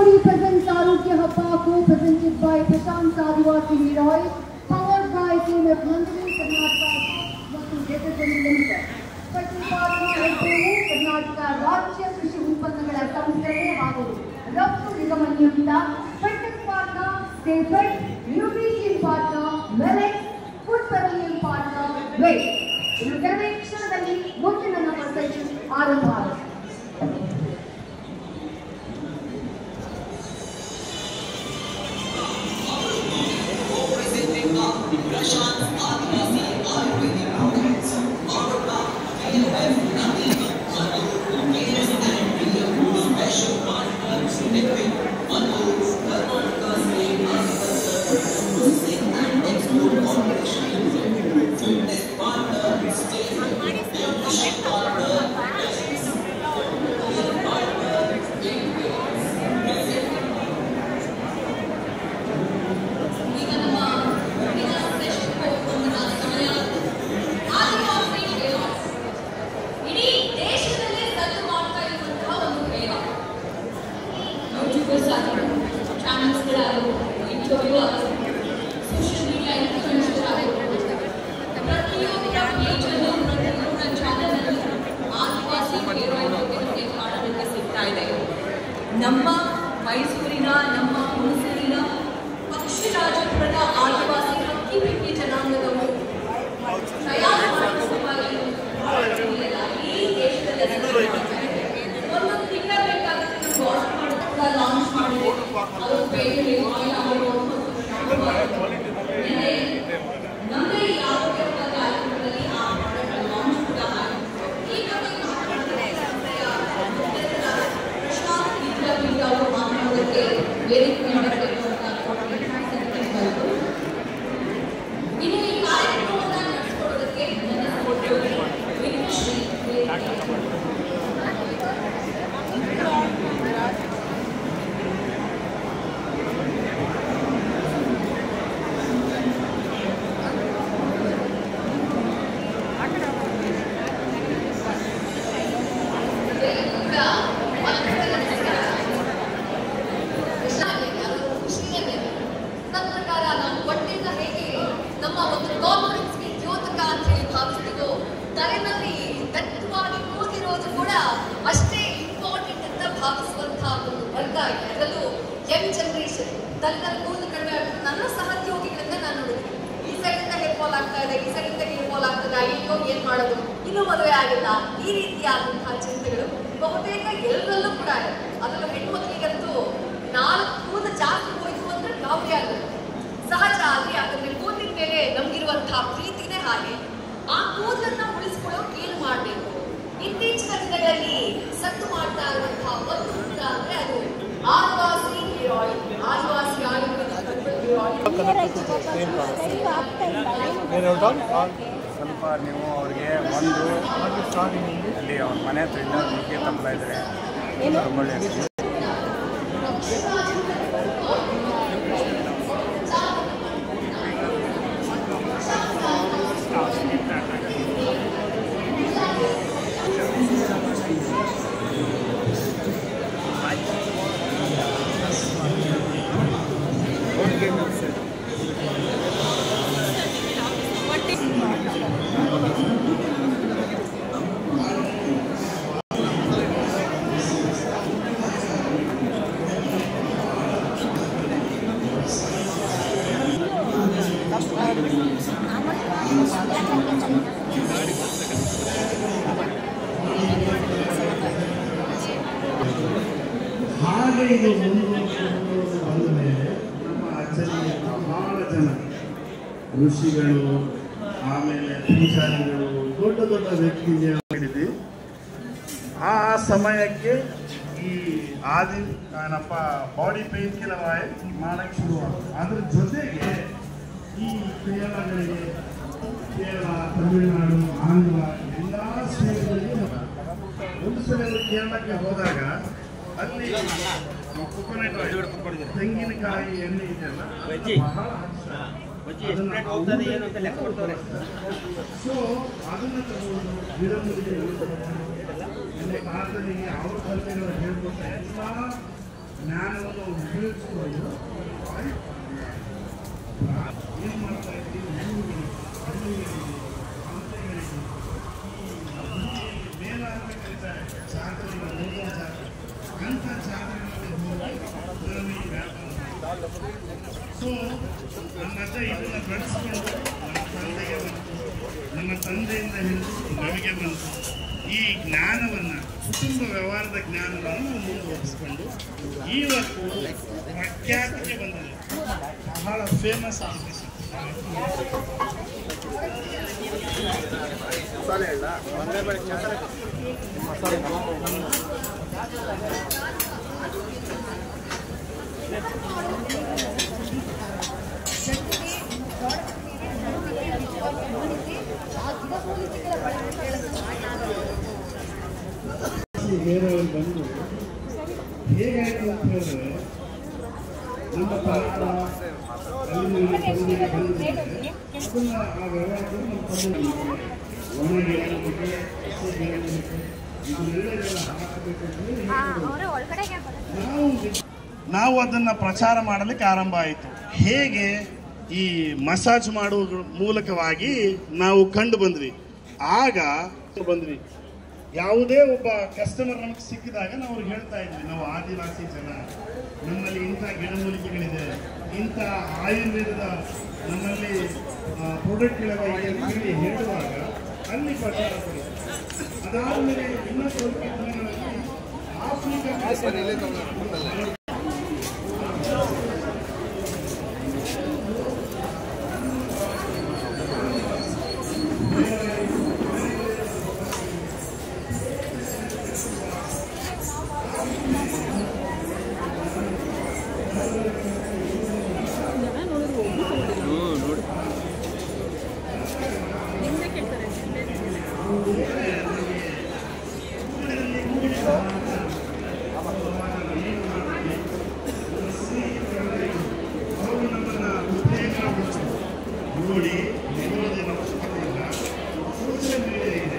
Modi presents Arugya Happa, co-presented by Prashant Adivasi Leroy, powered by Team of London, Karnataka ಮತ್ತು ಜೆಟೆಸನ್ limited. ಪ್ರತಿಪಾದನಾ ಹೆಸರು ಕರ್ನಾಟಕ ರಾಜ್ಯ ಕೃಷಿ ಉತ್ಪನ್ನಗಳ ಸಂಸ್ಕರಣೆ ಹಾಗೂ ರಫ್ತು ನಿಗಮ ನಿಯಮಿತ. ಫಿಟ್ನೆಸ್ ಪಾರ್ಟ್ನರ್ ಸ್ಟೇಫೆಡ್, ನ್ಯೂಟ್ರಿಷನ್ ಪಾರ್ಟ್ನರ್ ಮೆಲೆಕ್ಸ್, ಫುಡ್ ಪೆವಿಲಿಯನ್ ಪಾರ್ಟ್ನರ್ ವೇಟ್. ಇದು ಕೆಲವೇ ಕ್ಷಣದಲ್ಲಿ ಮುಂದಿನ ನಮ್ಮ ಸೆಷನ್ ಆರಂಭ ಆಗುತ್ತೆ. ನಮ್ಮ ಮೈಸೂರಿನ ನಮ್ಮ ಹುಣಸೂರಿನ ಪಕ್ಷಿರಾಜಪುರದ ಆದಿವಾಸಿ ಹಕ್ಕಿ ಜನಾಂಗದವರು ಈ ದೇಶದಲ್ಲಿ ಒಂದು ತಿಂಗಳ ಬೇಕಾಗುತ್ತೆ ಲಾಂಚ್ ಮಾಡಿದೆ. ನಮ್ಮದೇ ಈ ಆರೋಗ್ಯ ಕಾರ್ಯಕ್ರಮದಲ್ಲಿ ಆ ಪ್ರಾಡಕ್ಟ್ ಲಾಂಚ್ ಕೂಡ ಆಗಿದೆ. ಈ ಬಗ್ಗೆ ಅವರು ಮಾತನಾಡೋದಕ್ಕೆ ವೇದಿಕೆ ಮಾಡಬೇಕು ಅಂತ ಇನ್ನು ಈ ಕಾರ್ಯಕ್ರಮವನ್ನು ನಡೆಸಿಕೊಡೋದಕ್ಕೆ ನನ್ನ ಸಹೋದರಿ ವಿನಿಶ್ರೀ ತಲೆನಲ್ಲಿ ಕೂದಲು ಕಡಿಮೆ ನನ್ನ ಸಹೋದ್ಯೋಗಿಗಳಿಂದ ನಾನು ನೋಡಿದ್ವಿ. ಈ ಸೈಡಿಂದ ಹೇರ್ ಫಾಲ್ ಆಗ್ತಾ ಇದೆ, ಈ ಸೈಡಿಂದ ಹೇರ್ ಫಾಲ್ ಆಗ್ತದೆ, ಅಯ್ಯೋ ಏನ್ ಮಾಡೋದು, ಇನ್ನೂ ಮದುವೆ ಆಗಿಲ್ಲ, ಈ ರೀತಿಯಾದಂತಹ ಚಿಂತೆಗಳು ಬಹುತೇಕ ಎಲ್ಲರಲ್ಲೂ ಕೂಡ ಇದೆ. ಅದರಲ್ಲೂ ಹೆಣ್ಣು ಮಕ್ಕಳಿಗಂತೂ 4 ಕೂದಲು ಜಾಸ್ತಿ ಹೋಯ್ತು ಅಂದ್ರೆ ಗಾಬರಿ ಆಗುತ್ತೆ. ಸಹಜ ಆಗಿ ಯಾಕಂದ್ರೆ ಕೂದಲಿನ ಮೇಲೆ ನಮ್ಗಿರುವಂತಹ ಪ್ರೀತಿನೇ ಹಾಗೆ. ಆ ಕೂದಲನ್ನ ಉಳಿಸ್ಕೊಳ್ಳೋಕೆ ಏನು ಮಾಡಬೇಕು? ಇತ್ತೀಚಿನ ದಿನಗಳಲ್ಲಿ ಸತ್ತು ಮಾಡ್ತಾ ಇರುವಂತಹ ಒಂದು ಕೂಡ ಅಂದ್ರೆ ಅದು ಆದಿವಾಸಿ ಹೇರ್ ಆಯಿಲ್, ಆದಿವಾಸಿ ಆಯುರ್ವೇದಿಕ್ ಸ್ವಲ್ಪ ನೀವು ಅವ್ರಿಗೆ ಒಂದು ಅಲ್ಲಿ ಅವ್ರ ಮನೆ ಹತ್ರ ಇಲ್ಲ ನುಗ್ಗೆ ತಪ್ಪಲ ಇದ್ದಾರೆ ತಗೊಳ್ಳಿ. ಹಾಗೆ ಇದು ಮುಂದುವರಿಸಿಕೊಂಡು ಬಂದ ಮೇಲೆ ನಮ್ಮ ಅಚ್ಚರಿಯ ಬಹಳ ಜನ ಋಷಿಗಳು, ಆಮೇಲೆ ಪೂಜಾರಿಗಳು, ದೊಡ್ಡ ದೊಡ್ಡ ವ್ಯಕ್ತಿಗೆ ಹಿಡಿದು ಆ ಸಮಯಕ್ಕೆ ಈ ಏನಪ್ಪ ಬಾಡಿ ಪೇನ್ ಕಿಲ್ಲರ್ ಆಯಿಲ್ ಮಾಡಕ್ಕೆ ಶುರುವಾಗುತ್ತೆ. ಅದ್ರ ಜೊತೆಗೆ ಈ ಕೇರಳಗಳಿಗೆ, ಕೇರಳ, ತಮಿಳುನಾಡು, ಆಂಧ್ರ ಎಲ್ಲ ಸ್ಟೇಟ್ಗಳಿಗೆ ಒಂದು ಸಲ ಕೇರಳಕ್ಕೆ ಹೋದಾಗ ಅಲ್ಲಿ ಕೊಕೊನಟ್ ಆಯಿಲ್, ತೆಂಗಿನಕಾಯಿ ಎಣ್ಣೆ ಇದೆಯಲ್ಲ ಬಹಳ ಸೊ ಅದನ್ನು ತಗೊಂಡು ಗಿಡಮೂಲಿಕೆ ಪ್ರಾರ್ಥನೆಗೆ ಅವ್ರ ಕಲ್ಪನೆಗಳು ಹೇಳ್ಕೊಡ್ತಾ ಎಲ್ಲ ಜ್ಞಾನವನ್ನು ಉಪಯೋಗಿಸ್ಕೊಂಡು ಏನು ಮಾಡ್ತಾ ಇದ್ದೀವಿ, ಮೇಲಾಗಿ ಕರೀತಾರೆ ಚಾಕರಿಗೆ, ಮೂಲ ಚಾಕರಿ ಅಂಥ ಚಾಕರಿಗಳಲ್ಲಿ ಹೋಗಿ ಸೊ ನಮ್ಮ ಅಜ್ಜ ಇದನ್ನು ಬೆಳೆಸ್ಕೊಂಡು ನಮ್ಮ ತಂದೆಗೆ ಬಂತು, ನಮ್ಮ ತಂದೆಯಿಂದ ಹಿಡಿದು ನಮಗೆ ಬಂತು. ಈ ಜ್ಞಾನವನ್ನು, ಕುಟುಂಬ ವ್ಯವಹಾರದ ಜ್ಞಾನವನ್ನು ಮುಂದುವರಿಸಿಕೊಂಡು ಇವತ್ತು ಪ್ರಖ್ಯಾತಿಗೆ ಬಂದಿದೆ, ಬಹಳ ಫೇಮಸ್ ಆಗಿದೆ. ಬೇರೆಯವರು ಬಂದು ಹೇಗಾಯಿತು ಅಂತ ಹೇಳಿದ್ರೆ, ನಮ್ಮ ತಾತ ಅಲ್ಲಿ ತಂದೆಗೆ ಬಂದಿದೆ, ಅದನ್ನು ಆ ವ್ಯವಹಾರದಲ್ಲಿ ನಮ್ಮ ತಂದೆ ಒಣಗಿ ಇದನ್ನೆಲ್ಲ ಹಾಕಬೇಕು ನಾವು ಅದನ್ನು ಪ್ರಚಾರ ಮಾಡಲಿಕ್ಕೆ ಆರಂಭ ಆಯಿತು. ಹೇಗೆ ಈ ಮಸಾಜ್ ಮಾಡುವ ಮೂಲಕವಾಗಿ ನಾವು ಕಂಡು ಬಂದ್ವಿ. ಆಗ ಬಂದ್ವಿ, ಯಾವುದೇ ಒಬ್ಬ ಕಸ್ಟಮರ್ ನಮಗೆ ಸಿಕ್ಕಿದಾಗ ನಾವು ಅವ್ರಿಗೆ ಹೇಳ್ತಾ ಇದ್ವಿ, ನಾವು ಆದಿವಾಸಿ ಜನ, ನಮ್ಮಲ್ಲಿ ಇಂಥ ಗಿಡಮೂಲಿಕೆಗಳಿದೆ, ಇಂಥ ಆಯುರ್ವೇದದ ನಮ್ಮಲ್ಲಿ ಪ್ರಾಡಕ್ಟ್ಗಳಿವೆ ಅಂತ ಹೇಳಿ ಹೇಳುವಾಗ ಅಲ್ಲಿ ಪ್ರಚಾರ ಪಡಿತು. ಅದಾದಮೇಲೆ ಇನ್ನೂ ಸ್ವಲ್ಪ ದಿನಗಳಲ್ಲಿ ಆಫ್ರಿಕಾ ನೋಡಿ ಸೋಷಿಯಲ್ ಮೀಡಿಯಾ ಇದೆ.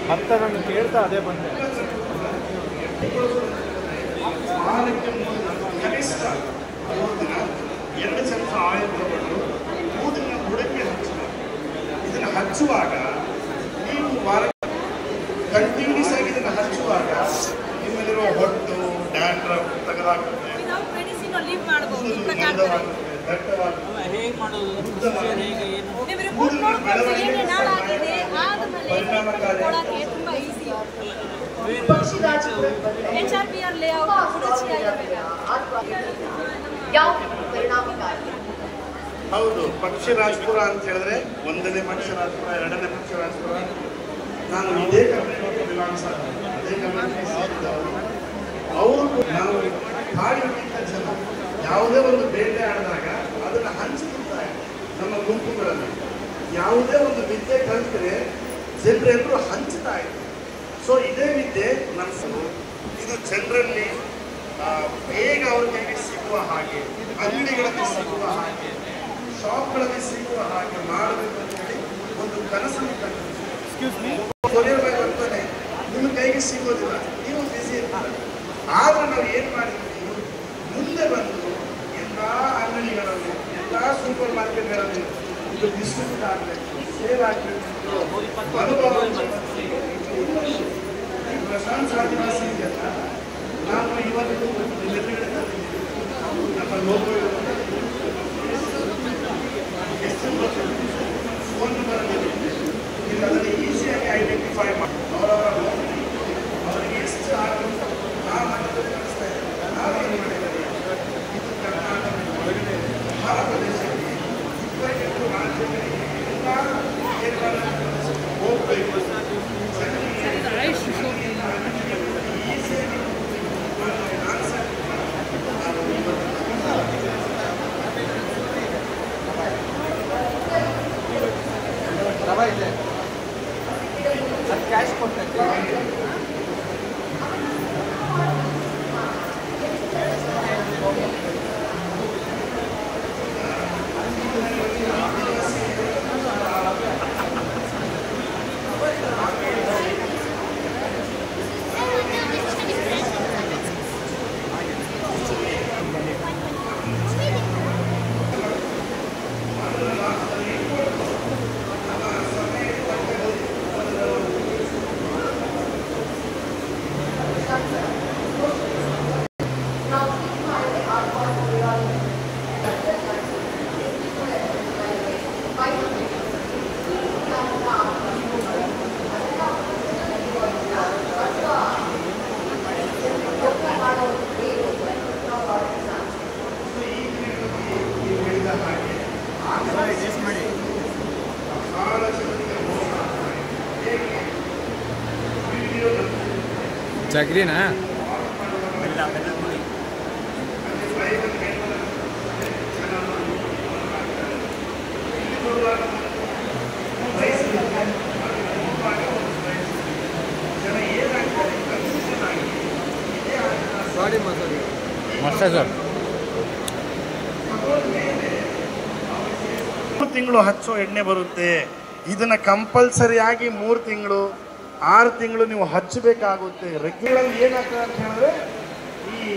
ಮತ್ತೆ ನಾನು ಕೇಳ್ತಾ ಅದೇ ಬಂದೆ. ಕನಿಷ್ಠ 2 ಚಮಚ ಆಯಿಲ್ ತಗೊಂಡು ಕೂದಲಿನ ಬುಡಕ್ಕೆ ಹಚ್ಚಬೇಕು. ಇದನ್ನು ಹಚ್ಚುವಾಗ ನೀವು ಕಂಟಿನ್ಯೂಸ್ ಆಗಿ ಇದನ್ನು ಹಚ್ಚುವಾಗ ನಿಮ್ಮಲ್ಲಿರುವ ಹೊಟ್ಟು ಡ್ಯಾಂಡ್ರಫ್ ತೆಗೆದಾಗುತ್ತೆ. ಕೂದಲು ಮಂದವಾಗುತ್ತೆ, ದಟ್ಟವಾಗುತ್ತೆ, ಹೇಗೆ ಮಾಡೋದು ಹೇಗೆ ಏನು ನೀವು ರಿಪೋರ್ಟ್ ನೋಡ್ಕೊಂಡು ಏನೇನು ಹಾಳಾಗಿದೆ ಆದ್ಮೇಲೆ ಕೊಡೋಕ್ಕೆ ತುಂಬಾ ಈಸಿ. ಪಕ್ಷಿ ರಾಜಪುರಕ್ಕೆ ಬಂದ್ರೆ HRPR ಲೇಔಟ್ ಕುಡಚಿ ಆಗಿರಬೇಕು. ಯಾವ ಪರಿಣಾಮಕಾರಿ? ಹೌದು. ಪಕ್ಷಿರಾಜ್ಪುರ ಅಂತ ಹೇಳಿದ್ರೆ 1ನೇ ಪಕ್ಷಿರಾಜ್ಪುರ, 2ನೇ ಪಕ್ಷಿರಾಜ್ಪುರ. ನಾನು ಇದೇ ಕಮ್ಯುನಿಟಿ ಬಿಲಾಂಗ್ಸ್ ಅದೇ ಕಮ್ಯುನಿಟಿ ಸೇರಿದವರು. ಅವರು ನಾವು ಕಾಡಿಗಿಂತ ಜನ ಯಾವುದೇ ಒಂದು ಬೇಟೆ ಆಡಿದಾಗ ಅದನ್ನು ಹಂಚುತ್ತಾರೆ ನಮ್ಮ ಗುಂಪುಗಳಲ್ಲಿ. ಯಾವುದೇ ಒಂದು ವಿದ್ಯೆ ಕಲಿತರೆ ಜನರೆಲ್ಲರೂ ಹಂಚ್ತಾ ಇದ್ದಾರೆ. ಸೊ ಇದೇ ವಿದ್ಯೆ ನಮ್ಮ ಇದು ಜನರಲ್ಲಿ ಬೇಗ ಅವ್ರ ಕೈಗೆ ಸಿಗುವ ಹಾಗೆ, ಅಂಗಡಿಗಳಲ್ಲಿ ಸಿಗುವ ಹಾಗೆ, ಶಾಪ್ಗಳಲ್ಲಿ ಸಿಗುವ ಹಾಗೆ ಮಾಡಬೇಕು ಅಂತ ಹೇಳಿ ಒಂದು ಕನಸನ್ನು ಕೊರಿಯರ್ ಬಾಯ್ ಬರ್ತಾನೆ, ನಿಮ್ಮ ಕೈಗೆ ಸಿಗೋದಿಲ್ಲ, ನೀವು ಬಿಸಿ ಇರ್ತಾರೆ. ಆದ್ರೆ ನಾವು ಏನು ಮಾಡಿದ್ವಿ, ಮುಂದೆ ಬಂದು ಎಲ್ಲ ಅಂಗಡಿಗಳಲ್ಲಿ, ಎಲ್ಲ ಸೂಪರ್ ಮಾರ್ಕೆಟ್ಗಳಲ್ಲಿ ಇದು ಡಿಸ್ಟ್ರಿಬ್ಯೂಟ್ ಆಗಬೇಕು, ಸೇಲ್ ಆಗಬೇಕು ಅನುಭವ. ಪ್ರಶಾಂತ್ ಆದಿವಾಸಿ ಇದೆಯಲ್ಲ, ನಾವು ಇವತ್ತು ನಮ್ಮ ಲೋಗೋ ಎಷ್ಟು ಫೋನ್ ನಂಬರ್ ಇಲ್ಲ, ಅದನ್ನು ಈಸಿಯಾಗಿ ಐಡೆಂಟಿಫೈ ಮಾಡಿ ಅವರಿಗೆ ಎಷ್ಟು ಆಗುತ್ತೆ ಆ ಮಟ್ಟದಲ್ಲಿ ಕಳಿಸ್ತಾ ಇದ್ದಾರೆ. ನಾವೇನು ಮಾಡಿದ್ದಾರೆ, ಇದು ಕರ್ನಾಟಕ ಭಾರತ ದೇಶಕ್ಕೆ 28 ರಾಜ್ಯಗಳಿಗೆ ಎಲ್ಲ ಹೋಗಬೇಕು. ಕ್ಯಾಶ್ ಕೊಡ್ತೇನೆ. ಚಕ್ರಿನಾ ಮಸಾಜ್ ತಿಂಗಳು ಹಚ್ಚೋ ಎಣ್ಣೆ ಬರುತ್ತೆ. ಇದನ್ನ ಕಂಪಲ್ಸರಿಯಾಗಿ 3 ತಿಂಗಳು 6 ತಿಂಗಳು ನೀವು ಹಚ್ಚಬೇಕಾಗುತ್ತೆ. ರೆಗ್ಯುಲರ್ ಏನಾಗ್ತದೆ ಅಂತ ಹೇಳಿದ್ರೆ ಈ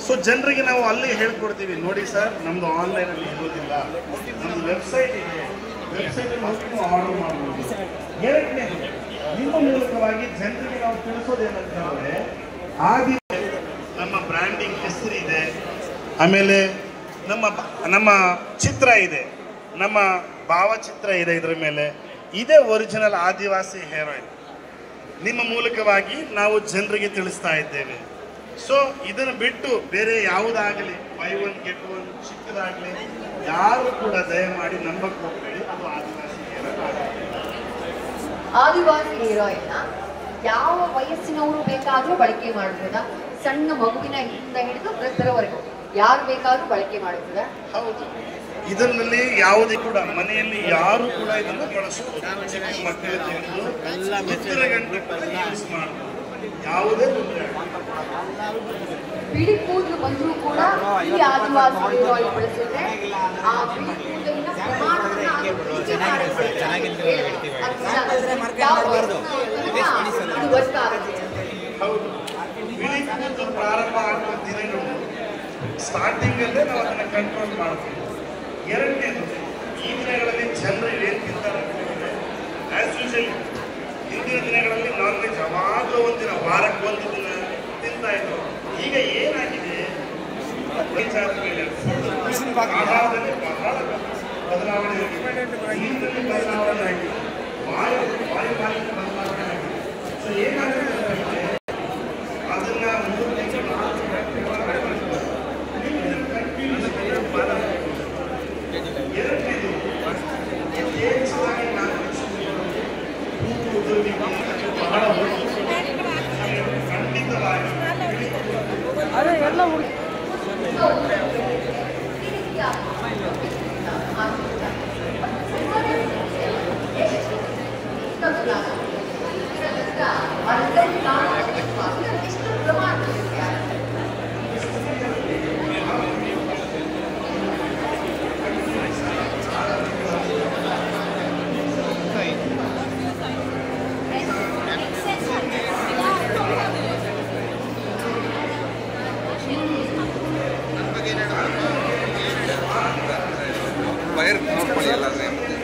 ಸೊ ಜನರಿಗೆ ನಾವು ಅಲ್ಲಿ ಹೇಳ್ಕೊಡ್ತೀವಿ, ನೋಡಿ ಸರ್ ನಮ್ದು ಆನ್ಲೈನ್ ಅಲ್ಲಿ ಇರೋದಿಲ್ಲ, ನಮ್ದು ವೆಬ್ಸೈಟ್ ಇದೆ, ವೆಬ್ಸೈಟ್ ಅಲ್ಲಿ ಹೋಗಿ ನೀವು ಆರ್ಡರ್ ಮಾಡಬಹುದು. ಎರಡನೇ ನಿಮ್ಮ ಮೂಲಕವಾಗಿ ಜನರಿಗೆ ನಾವು ತಿಳಿಸೋದೇನಂತ ಹೇಳಿದ್ರೆ ನಮ್ಮ ಬ್ರ್ಯಾಂಡಿಂಗ್ ಹೆಸರಿದೆ, ಆಮೇಲೆ ನಮ್ಮ ಚಿತ್ರ ಇದೆ, ನಮ್ಮ ಭಾವಚಿತ್ರ ಇದೆ, ಇದರ ಮೇಲೆ ಇದೇ ಒರಿಜಿನಲ್ ಆದಿವಾಸಿ ಹೇರ್ ಆಯಿಲ್ ನಿಮ್ಮ ಮೂಲಕವಾಗಿ ನಾವು ಜನರಿಗೆ ತಿಳಿಸ್ತಾ ಇದ್ದೇವೆ. ಸೊ ಇದನ್ನು ಬಿಟ್ಟು ಬೇರೆ ಯಾವುದಾಗಲಿ ಬೈ 1 get 1 ಚಿಕ್ಕದಾಗಲಿ ಯಾರು ಕೂಡ ದಯಮಾಡಿ ನಂಬಕ್ಕೆ ಹೋಗಬೇಡಿ. ಅದು ಆದಿವಾಸಿ ಹೇರ್ ಆಯಿಲ್. ಆದಿವಾಸಿ ಹೇರ್ ಆಯಿಲ್ನ ಯಾವ ವಯಸ್ಸಿನವರು ಬೇಕಾದರೂ ಬಳಕೆ ಮಾಡಬಹುದಾ? ಸಣ್ಣ ಮಗುವಿನಿಂದ ಹಿಡಿದು ವೃದ್ಧರವರೆಗೂ ಯಾರು ಬೇಕಾದರೂ ಬಳಕೆ ಮಾಡಬಹುದಾ? ಹೌದು, ಇದರಲ್ಲಿ ಯಾವುದೇ ಕೂಡ ಮನೆಯಲ್ಲಿ ಯಾರು ಕೂಡ ಇದನ್ನು ಬಳಸಬಹುದು. ಚಿಕ್ಕ ಮಕ್ಕಳಿಂದ ಹಿಡಿದು ಎತ್ತರ ಗಂಟೆ ಯೂಸ್ ಮಾಡಬಹುದು, ಯಾವುದೇ ತೊಂದರೆ ಬಿಳಿ ಕೂದಲು ಬಂದರೂ ಕೂಡ ಈ ಆದಿವಾಸಿ ಹೇರ್ ಆಯಿಲ್ ಬಳಸಿದ್ರೆ ಆ ಬಿಳಿ ಕೂದಲಿನ ಪ್ರಮಾಣವನ್ನು ಓಕೆ ಬ್ರೋ, ಚೆನ್ನಾಗಿದೆ ಸರ್, ಚೆನ್ನಾಗಿದ್ದು ಹೇಳ್ತೀವಿ. ಇದು ವರ್ಕ್ ಆಗುತ್ತೆ. ಹೌದು, ಬಿಳಿ ಕೂದಲು ಪ್ರಾರಂಭ ಆಗುವ ದಿನಗಳು ಸ್ಟಾರ್ಟಿಂಗಲ್ಲೇ ನಾವು ಅದನ್ನು ಕಂಟ್ರೋಲ್ ಮಾಡ್ತೀವಿ. ಎರಡನೇದು, ಈ ದಿನಗಳಲ್ಲಿ ಜನರು ಏನು ತಿಂತಾರೆ ಆ್ಯಸ್ ಯೂಶಲಿ ಹಿಂದಿನ ದಿನಗಳಲ್ಲಿ ನಾನ್ ವೆಜ್ ಯಾವಾಗಲೂ ಒಂದಿನ, ವಾರಕ್ಕೆ ಒಂದು ದಿನ ತಿಂತಾ ಇದ್ರು. ಈಗ ಏನಾಗಿದೆ, ಆಹಾರದಲ್ಲಿ ಬಹಳ ಬದಲಾವಣೆ ಆಗಿದೆ, ನೀರಿನಲ್ಲಿ ಬದಲಾವಣೆ ಆಗಿದೆ, ವಾಯು ಮಾಲಿನ್ಯ ಬದಲಾವಣೆ ಆಗಿದೆ. ಸೊ ಏನಾಗಿದೆ ಅಂದರೆ ಅದನ್ನ 3 ತಿಂಗಳು 4 ತಿಂಗಳು ಎರಡನೇದು ಯಥೇಚ್ಛವಾಗಿ ಬಹಳ ಖಂಡಿತವಾಗಿ ವೈರ್ ನೋಡ್ಕೊಳ್ಳಿ ಎಲ್ಲಾದ್ರೆ ನೋಡಿ